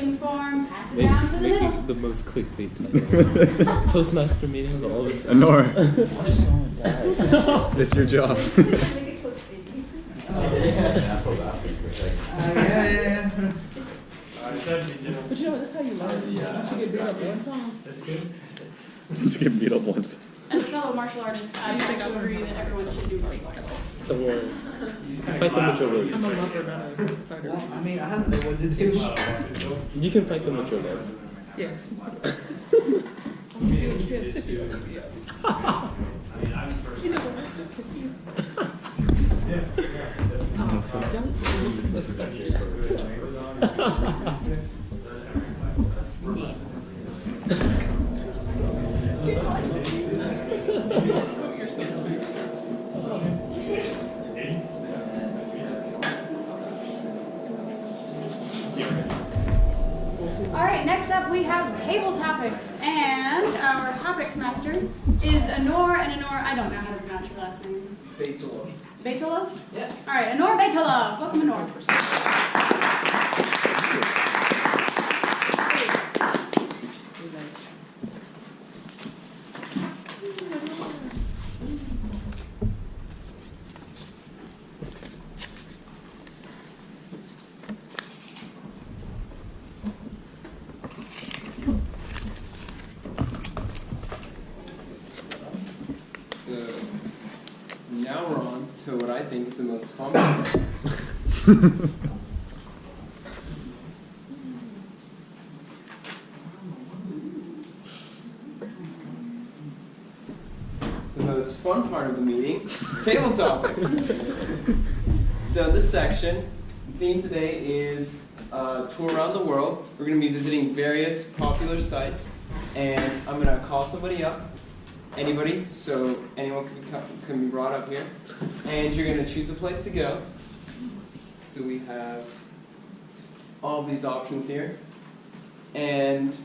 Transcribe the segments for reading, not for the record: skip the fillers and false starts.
application form, pass it down to the middle. Making the most clickbait title. Toastmaster meetings, all of a sudden. Onur, it's your job. Yeah. But you know, that's how you learn. Once you get beat up one time. That's good. Let's get beat up once. As a fellow martial artist, I also agree that everyone should do martial arts. Don't worry. Fight them with your words. I'm a lover, not a fighter. Well, I mean, I don't know what to do. You can fight them with your love. Yes. You know what? I still kiss you. So don't discuss it. All right, next up we have table topics, and our topics master is Onur, and Onur, I don't know how to pronounce your last name. Beytulov. Beytulov? Yeah. All right, Onur Beytulov. Welcome, Onur. Now we're on to what I think is the most fun part. The most fun part of the meeting, table topics. So this section, the theme today is tour around the world. We're going to be visiting various popular sites, and I'm going to call somebody up. Anybody, so anyone can be brought up here. And you're going to choose a place to go. So we have all these options here. And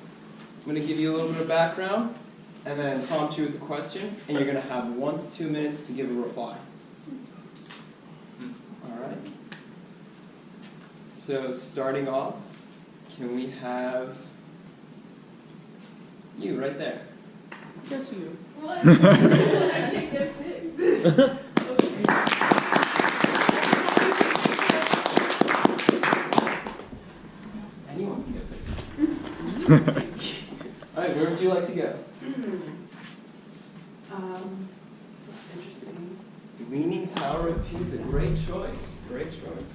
I'm going to give you a little bit of background, and then prompt you with a question, and you're going to have 1 to 2 minutes to give a reply. Alright? So starting off, can we have you right there? Just you. What? I can't get picked. Anyone can get picked. Alright, where would you like to go? That's interesting. Leaning Tower of Pisa, great choice. Great choice.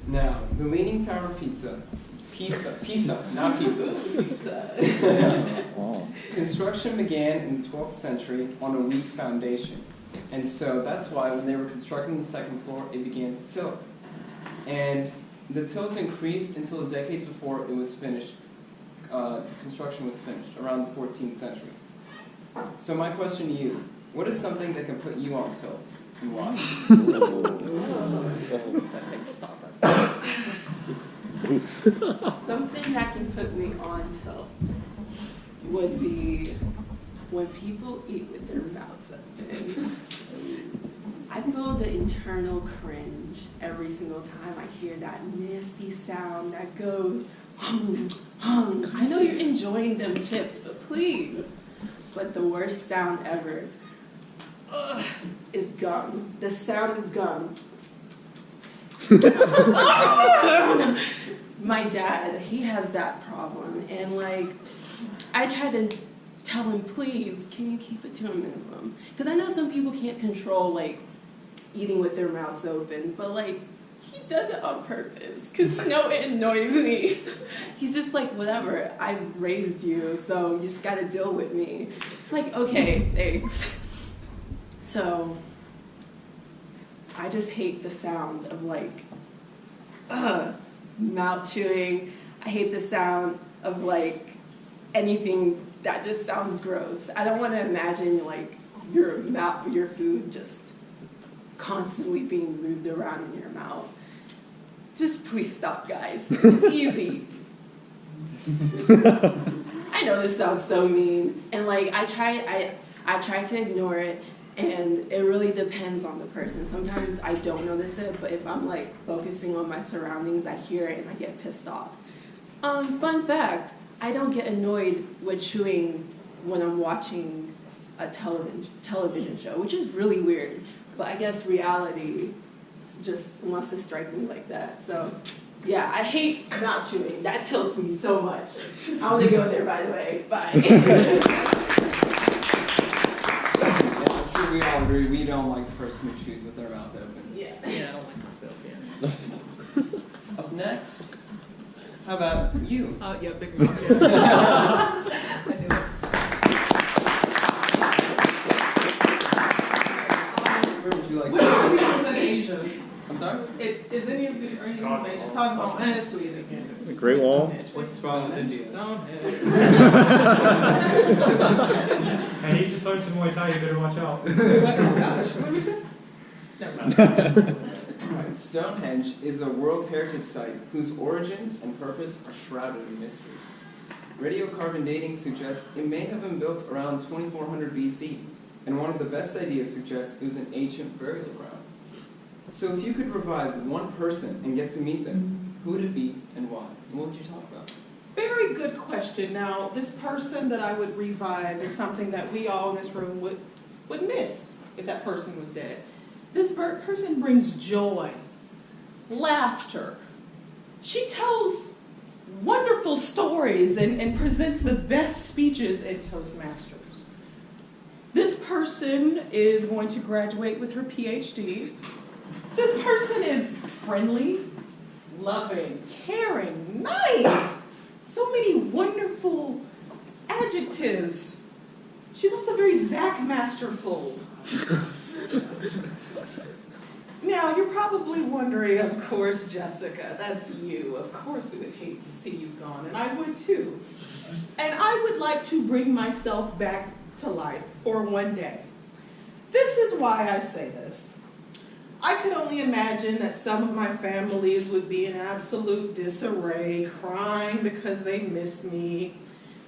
Now, the Leaning Tower of Pisa, not pizza. Construction began in the 12th century on a weak foundation. And so that's why when they were constructing the second floor, it began to tilt. And the tilt increased until a decade before it was finished. Construction was finished, around the 14th century. So my question to you, what is something that can put you on tilt and why? Something that can put me on tilt would be when people eat with their mouths open. I feel the internal cringe every single time I hear that nasty sound that goes hung, hung. I know you're enjoying them chips, but please. But the worst sound ever is gum. The sound of gum. My dad, he has that problem, and like, I try to tell him, please, can you keep it to a minimum? Because I know some people can't control like eating with their mouths open, but like, he does it on purpose because I know it annoys me. He's just like, whatever, I raised you, so you just gotta deal with me. It's like, okay, thanks. So I just hate the sound of like mouth chewing. I hate the sound of like anything that just sounds gross. I don't want to imagine like your food just constantly being moved around in your mouth. Just please stop, guys. It's easy. I know this sounds so mean, and like I try to ignore it, And it really depends on the person. Sometimes I don't notice it, but if I'm like focusing on my surroundings, I hear it and I get pissed off. Fun fact, I don't get annoyed with chewing when I'm watching a television show, which is really weird. But I guess reality just wants to strike me like that. So yeah, I hate not chewing. That tilts me so much. I want to go there, by the way. Bye. I'm sure we all agree we don't like the person who chews with their mouth open. Yeah. Yeah, I don't like myself, yeah. Up next, how about you? Yeah, big mouth, yeah. I knew it. Where would you like Which to one of you is in Asia? I'm sorry? Is any of you, are you in Asia? Talking about Swedes again. The Great Wall. What's wrong with India? Hey, he just learned some Muay Thai, you better watch out. Oh gosh, what did we say? Never mind. Alright, Stonehenge is a World Heritage Site whose origins and purpose are shrouded in mystery. Radiocarbon dating suggests it may have been built around 2400 BC, and one of the best ideas suggests it was an ancient burial ground. So if you could revive one person and get to meet them, who would it be and why? And what would you talk about? Very good question. Now, this person that I would revive is something that we all in this room would miss if that person was dead. This person brings joy, laughter. She tells wonderful stories and presents the best speeches in Toastmasters. This person is going to graduate with her PhD. This person is friendly, loving, caring, nice. So many wonderful adjectives. She's also very Zach Masterful. Now, you're probably wondering, of course, Jessica, that's you. Of course we would hate to see you gone, and I would too. And I would like to bring myself back to life for one day. This is why I say this. I could only imagine that some of my families would be in absolute disarray, crying because they miss me.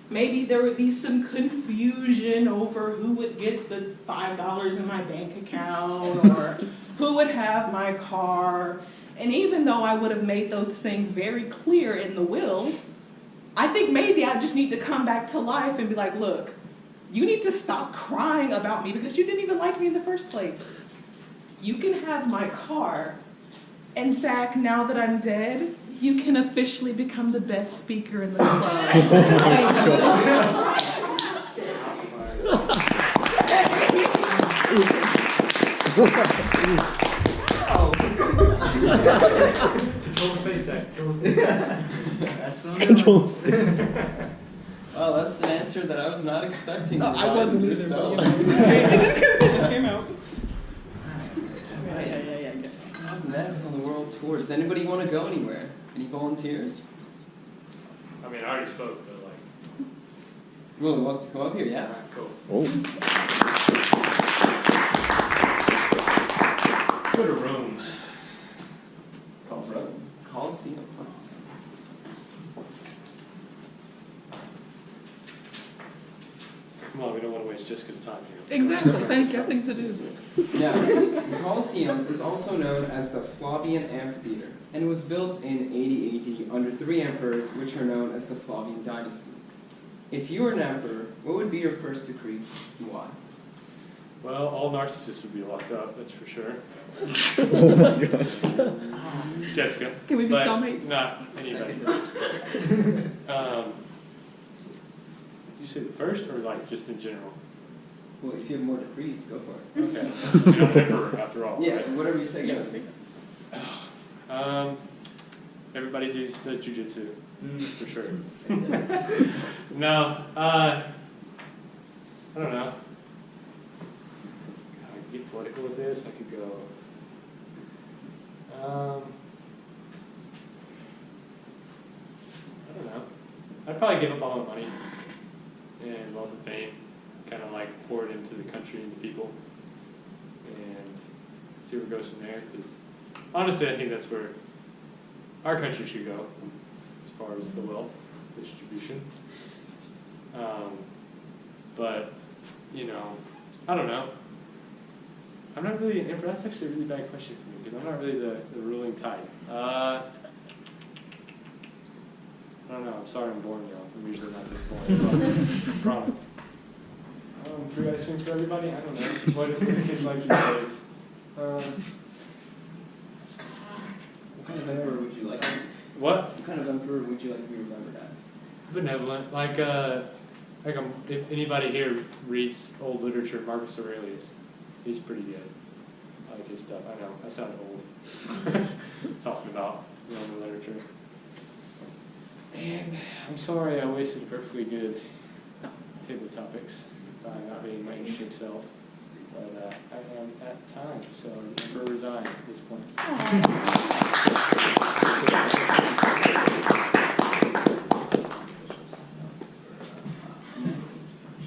Maybe there would be some confusion over who would get the $5 in my bank account or who would have my car. And even though I would have made those things very clear in the will, I think maybe I just need to come back to life and be like, look, you need to stop crying about me because you didn't even like me in the first place. You can have my car. And Zach, now that I'm dead, you can officially become the best speaker in the club. Control space, Zach. Control space. Well, that's an answer that I was not expecting. No, I wasn't either, but Yourself. it just came out. Yeah. Up next on the world tour, does anybody want to go anywhere? Any volunteers? I mean, I already spoke, but like, You really want to come up here, yeah? alright, cool. Oh. Go to Rome. Rome. Colosseum, please. Come on, we don't want to waste Jessica's time here. Exactly. Thank you. I think it is. Now, the Colosseum is also known as the Flavian Amphitheater, and was built in 80 AD under 3 emperors, which are known as the Flavian dynasty. If you were an emperor, what would be your first decree, and why? Well, all narcissists would be locked up, that's for sure. Oh my god. Jessica. Can we be but cellmates? Not anybody. You say the first, or like just in general? Well, if you have more decrees, go for it. Okay. You're not emperor after all. Yeah, right? whatever you say goes. Everybody does jujitsu, for sure. No, I don't know. I could get political with this. I could go. I don't know. I'd probably give up all my money and wealth and fame, kind of like pour it into the country and the people, and see where it goes from there. Because honestly, I think that's where our country should go as far as the wealth distribution. But you know, I don't know. I'm not really an emperor. That's actually a really bad question for me because I'm not really the ruling type. I don't know. I'm sorry I'm boring y'all. I'm usually not this boring. I promise. Free ice cream for everybody? I don't know. What do the kids like these days? What kind of emperor would you like? What? What kind of emperor would you like to be remembered as? Benevolent. If anybody here reads old literature, Marcus Aurelius, he's pretty good. I like his stuff. I know, I sound old. Talking about Roman literature. And I'm sorry I wasted a perfectly good table topics by not being my interesting self. But I am at time, so the emperor resigns at this point.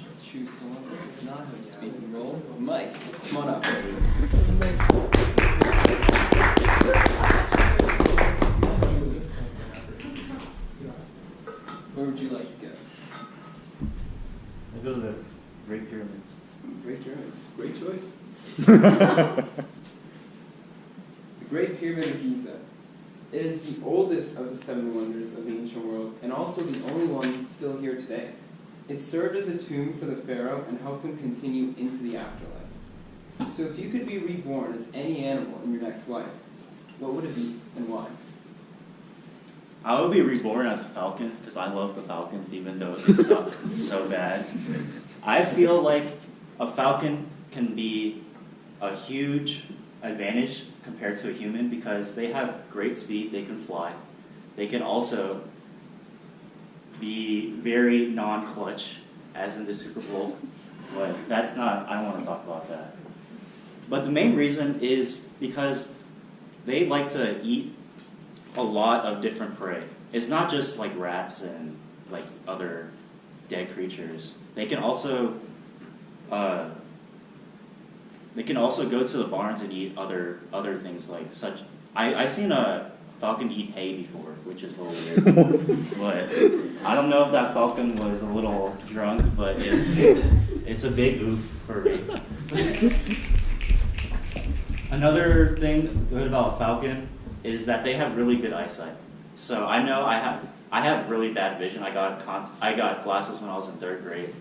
Let's choose someone who does not have a speaking role. Mike, come on up. Where would you like to go? I go to the Great Pyramids. Great Pyramids. Great choice. The Great Pyramid of Giza. It is the oldest of the 7 wonders of the ancient world, and also the only one still here today. It served as a tomb for the pharaoh and helped him continue into the afterlife. So if you could be reborn as any animal in your next life, what would it be and why? I would be reborn as a falcon because I love the falcons, even though they suck so bad. I feel like a falcon can be a huge advantage compared to a human because they have great speed, they can fly. They can also be very non-clutch, as in the Super Bowl, but that's not, I don't want to talk about that. But the main reason is because they like to eat a lot of different prey. It's not just like rats and like other dead creatures. They can also go to the barns and eat other things like such. I seen a falcon eat hay before, which is a little weird. But I don't know if that falcon was a little drunk, but it's a big oof for me. Another thing good about falcon is that they have really good eyesight. So I know I have really bad vision. I got glasses when I was in 3rd grade.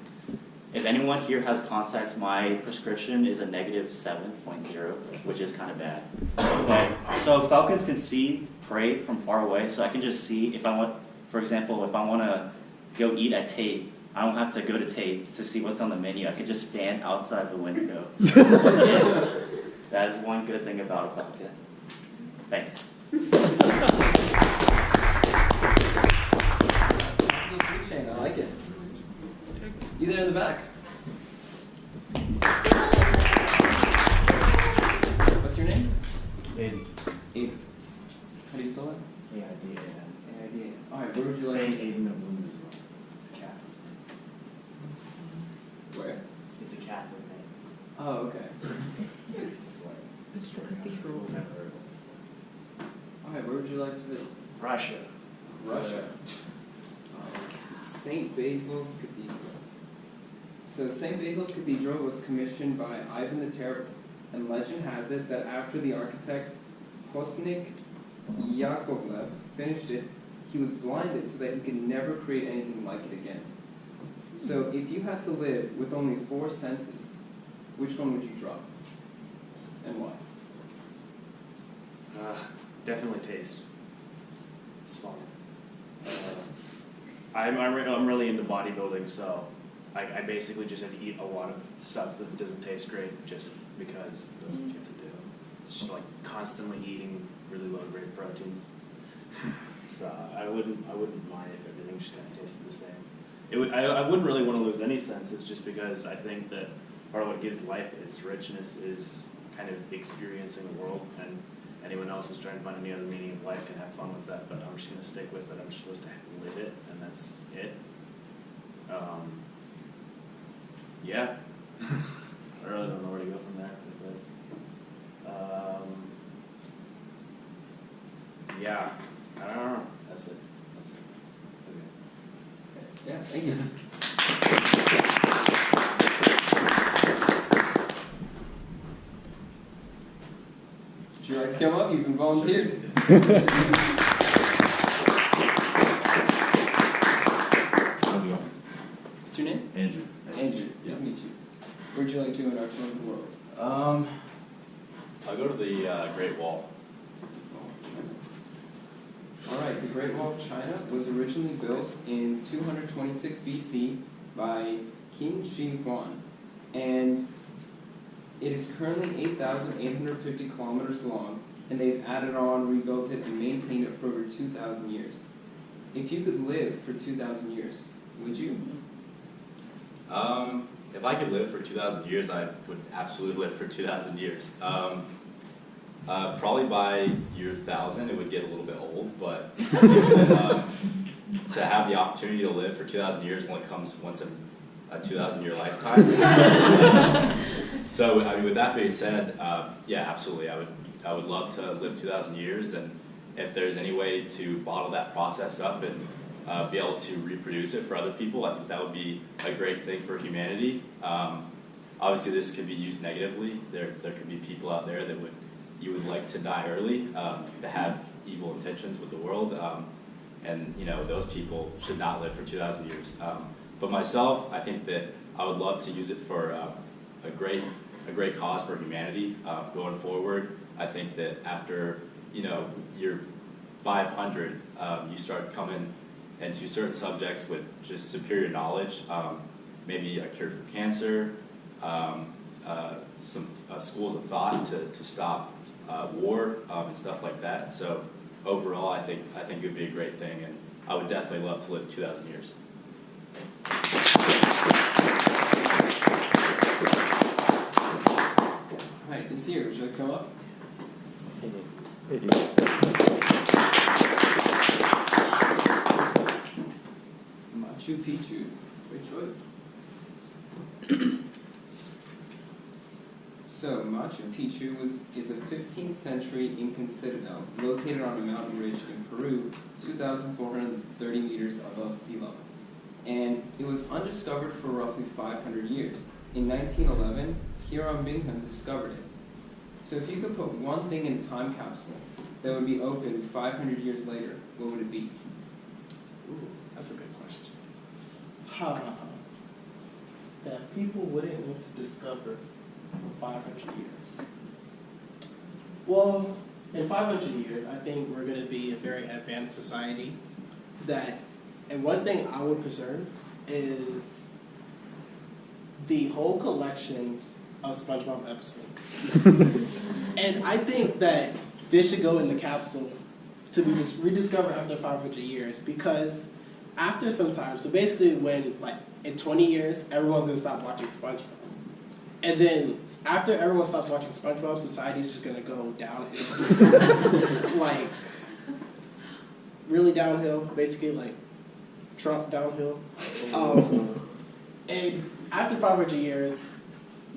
If anyone here has contacts, my prescription is a -7.0, which is kind of bad. But, so falcons can see prey from far away, so I can just see if I want, for example, if I want to go eat at Tate, I don't have to go to Tate to see what's on the menu. I can just stand outside the window. Yeah, that is one good thing about a falcon. Thanks. I like it. You there in the back. What's your name? Aiden. Aiden. How do you spell it? A-I-D-A-N. A-I-D-A-N. Alright, where would you like Saint to Aiden of Bloom as well. It's a Catholic name. Where? It's a Catholic name. Oh, okay. It's like never heard of Alright, where would you like to visit? Russia. Russia. St. Basil's Cathedral. So St. Basil's Cathedral was commissioned by Ivan the Terrible, and legend has it that after the architect Postnik Yakovlev finished it, he was blinded so that he could never create anything like it again. So if you had to live with only 4 senses, which one would you drop? And why? Definitely taste. It's fun. I'm really into bodybuilding, so I basically just have to eat a lot of stuff that doesn't taste great just because that's what you have to do. It's just like constantly eating really low-grade proteins. So I wouldn't mind if everything just kind of tasted the same. I wouldn't really want to lose any senses just because I think that part of what gives life its richness is kind of experiencing the world, and anyone else who's trying to find any other meaning of life can have fun with that, but I'm just going to stick with it. I'm just supposed to live it, and that's it. Yeah. I really don't know where to go from there with this. Yeah. I don't know. That's it. Okay. Yeah, thank you. like to come up? You've been volunteered. How's it going? What's your name? Andrew. Andrew. Good to meet you. Where'd you like to in our tour of the world? I'll go to the Great Wall. Alright, the Great Wall of China was originally built in 226 BC by King Shi Huan, and it is currently 8,850 kilometers long, and they've added on, rebuilt it, and maintained it for over 2,000 years. If you could live for 2,000 years, would you? If I could live for 2,000 years, I would absolutely live for 2,000 years. Probably by year 1,000, it would get a little bit old, but to have the opportunity to live for 2,000 years only comes once in a 2,000-year lifetime. So, I mean, with that being said, yeah, absolutely, I would love to live 2,000 years, and if there's any way to bottle that process up and be able to reproduce it for other people, I think that would be a great thing for humanity. Obviously, this could be used negatively. There could be people out there that you would like to die early, that have evil intentions with the world, and you know those people should not live for 2,000 years. But myself, I think that I would love to use it for a great cause for humanity going forward. I think that after year 500, you start coming into certain subjects with just superior knowledge, maybe a cure for cancer, some schools of thought to stop war and stuff like that. So overall, I think it would be a great thing, and I would definitely love to live 2,000 years. All right, Nasir, would you like to come up? Machu Picchu, great choice. So, Machu Picchu is a 15th century Incan citadel located on a mountain ridge in Peru, 2,430 meters above sea level. And it was undiscovered for roughly 500 years. In 1911, Hiram Bingham discovered it. So if you could put one thing in a time capsule that would be opened 500 years later, what would it be? Ooh, that's a good question. That people wouldn't want to discover in 500 years. Well, in 500 years, I think we're going to be a very advanced society and one thing I would preserve is the whole collection of SpongeBob episodes. And I think that this should go in the capsule to be rediscovered after 500 years, because after some time, so basically when, like, in 20 years, everyone's going to stop watching SpongeBob. And then after everyone stops watching SpongeBob, society's just going to go downhill. Like, really downhill, basically like Trump downhill. And after 500 years,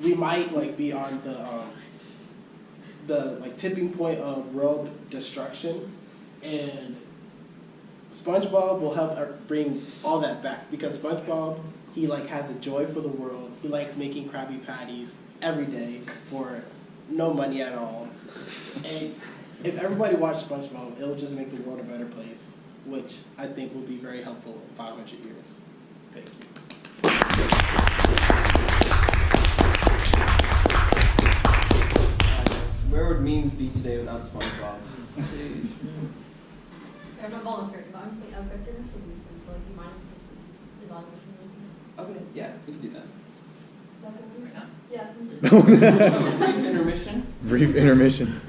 we might like be on the like tipping point of world destruction, and SpongeBob will help bring all that back, because SpongeBob, he like has a joy for the world. He likes making Krabby Patties every day for no money at all. And if everybody watched SpongeBob, it'll just make the world a better place, which I think will be very helpful in 500 years. Thank you. Where would memes be today without SpongeBob? I'm a volunteer, but I'm saying I've been in cities, and so like you mind if just uses evaluation. Okay, yeah, we can do that. Right now? Yeah. Brief intermission. Brief intermission.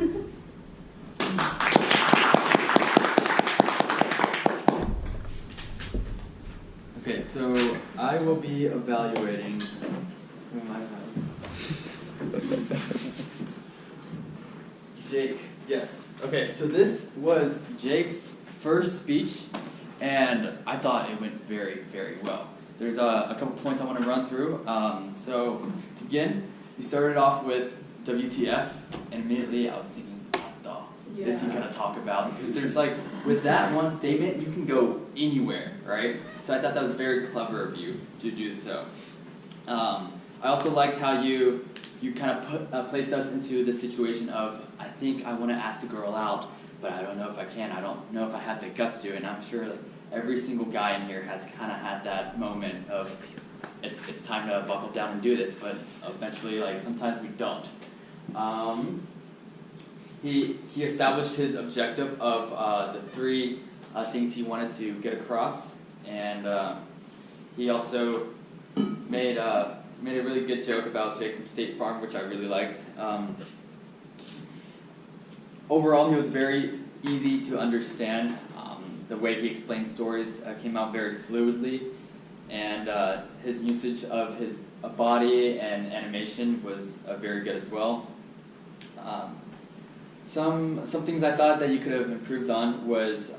Okay, so I will be evaluating. Who am I evaluating? Jake. Yes. Okay, so this was Jake's first speech, and I thought it went very, very well. There's a couple points I want to run through. So to begin, you started off with WTF, and immediately I was thinking, what the is he gonna talk about? Because there's like, with that one statement, you can go anywhere, right? So I thought that was very clever of you to do so. I also liked how you you kind of placed us into the situation of, I think I want to ask the girl out, but I don't know if I can. I don't know if I have the guts to. And I'm sure like every single guy in here has kind of had that moment of it's time to buckle down and do this, but eventually, like sometimes we don't. He established his objective of the 3 things he wanted to get across, and he also made a really good joke about Jake from State Farm, which I really liked. Overall, he was very easy to understand. The way he explained stories came out very fluidly, and his usage of his body and animation was very good as well. Some things I thought that you could have improved on was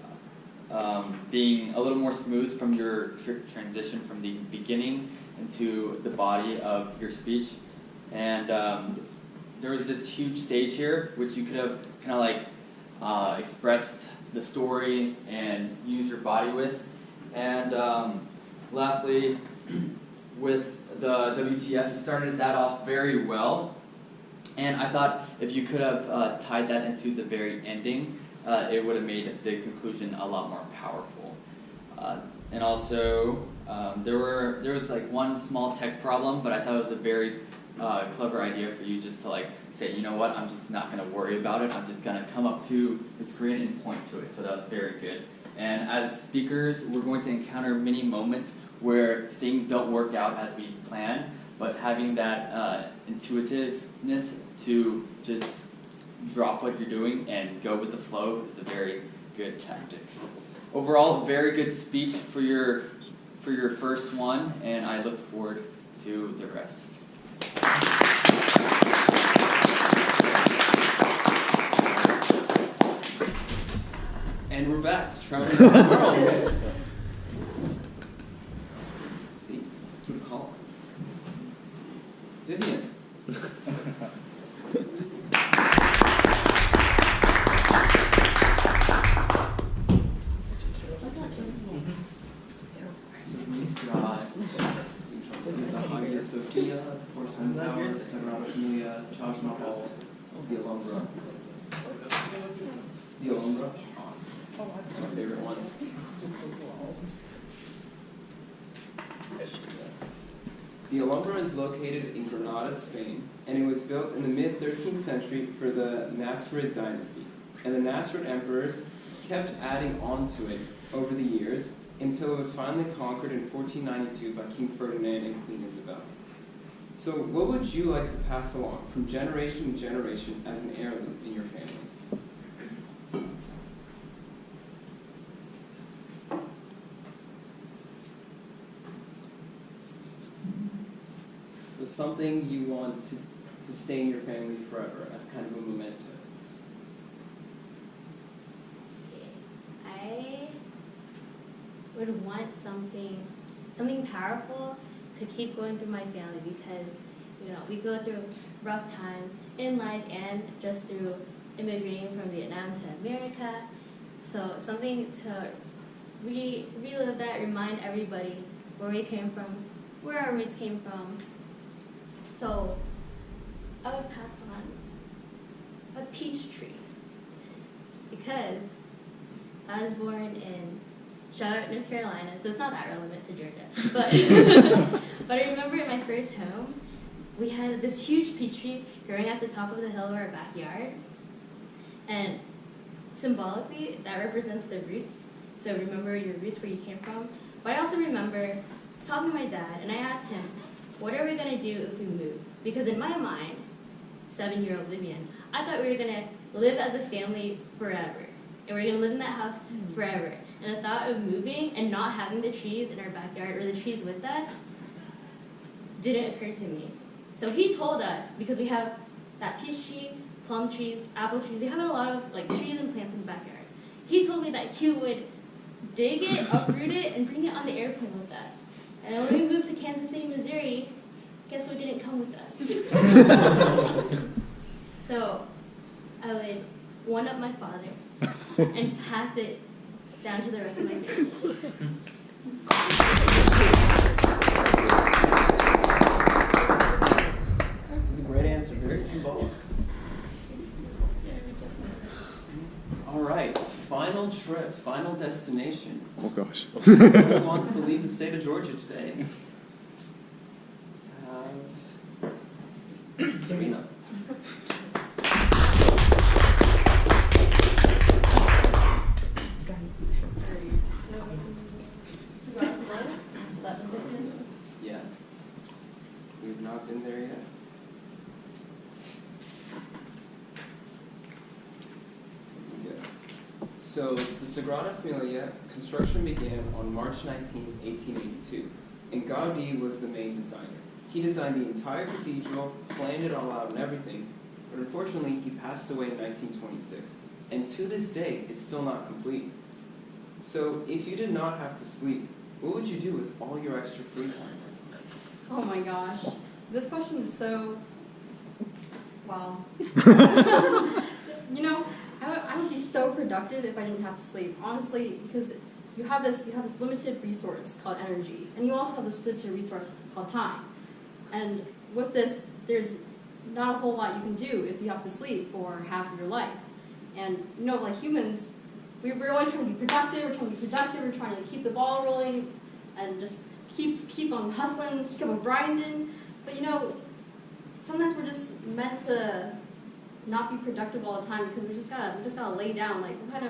being a little more smooth from your transition from the beginning into the body of your speech. And there was this huge stage here, which you could have kind of like expressed the story and use your body with. And lastly, with the WTF, you started that off very well. And I thought if you could have tied that into the very ending, it would have made the conclusion a lot more powerful. And also, there was like one small tech problem, but I thought it was a very clever idea for you just to like say, you know what, I'm just not going to worry about it. I'm just going to come up to the screen and point to it. So that was very good. And as speakers, we're going to encounter many moments where things don't work out as we plan, but having that intuitiveness to just drop what you're doing and go with the flow is a very good tactic. Overall, very good speech for your first one, and I look forward to the rest. And we're back to traveling around the world. Let's see, who to call? Vivyen. So we've got the Hagia Sophia, Porcelain Tower, Sagrada Familia, Taj Mahal, the Alhambra. The Alhambra? Awesome. That's my favorite one. The Alhambra is located in Granada, Spain, and it was built in the mid-13th century for the Nasrid dynasty. And the Nasrid emperors kept adding on to it over the years until it was finally conquered in 1492 by King Ferdinand and Queen Isabel. So what would you like to pass along from generation to generation as an heirloom in your family? So something you want to stay in your family forever as kind of a memento. I would want something powerful to keep going through my family because, you know, we go through rough times in life and just through immigrating from Vietnam to America. So something to relive that, remind everybody where we came from, where our roots came from. So I would pass on a peach tree because I was born in Charlotte, North Carolina, so it's not that relevant to Georgia. But but I remember in my first home, we had this huge peach tree growing at the top of the hill of our backyard. And symbolically, that represents the roots. So remember your roots, where you came from. But I also remember talking to my dad, and I asked him, what are we going to do if we move? Because in my mind, 7-year-old Vivyen, I thought we were going to live as a family forever. And we were going to live in that house forever. And the thought of moving and not having the trees in our backyard or the trees with us didn't occur to me. So he told us, because we have that peach tree, plum trees, apple trees, we have a lot of like trees and plants in the backyard. He told me that he would dig it, uproot it, and bring it on the airplane with us. And when we moved to Kansas City, Missouri, guess what didn't come with us? So I would one-up my father and pass it down to the rest of my family. This is a great answer. final trip, final destination. Oh gosh. Who wants to leave the state of Georgia today? Let's have Serena. Yeah. We've not been there yet. So the Sagrada Familia construction began on March 19, 1882, and Gaudi was the main designer. He designed the entire cathedral, planned it all out and everything, but unfortunately he passed away in 1926, and to this day it's still not complete. So if you did not have to sleep, what would you do with all your extra free time? Oh my gosh. This question is so, wow. You know, I would be so productive if I didn't have to sleep. Honestly, because you have this limited resource called energy, and you also have this limited resource called time. And with this, there's not a whole lot you can do if you have to sleep for half of your life. And you know, like humans, we're always trying to be productive, we're trying to keep the ball rolling, and just keep on hustling, keep on grinding. But you know, sometimes we're just meant to not be productive all the time because we just gotta lay down. Like, what kind of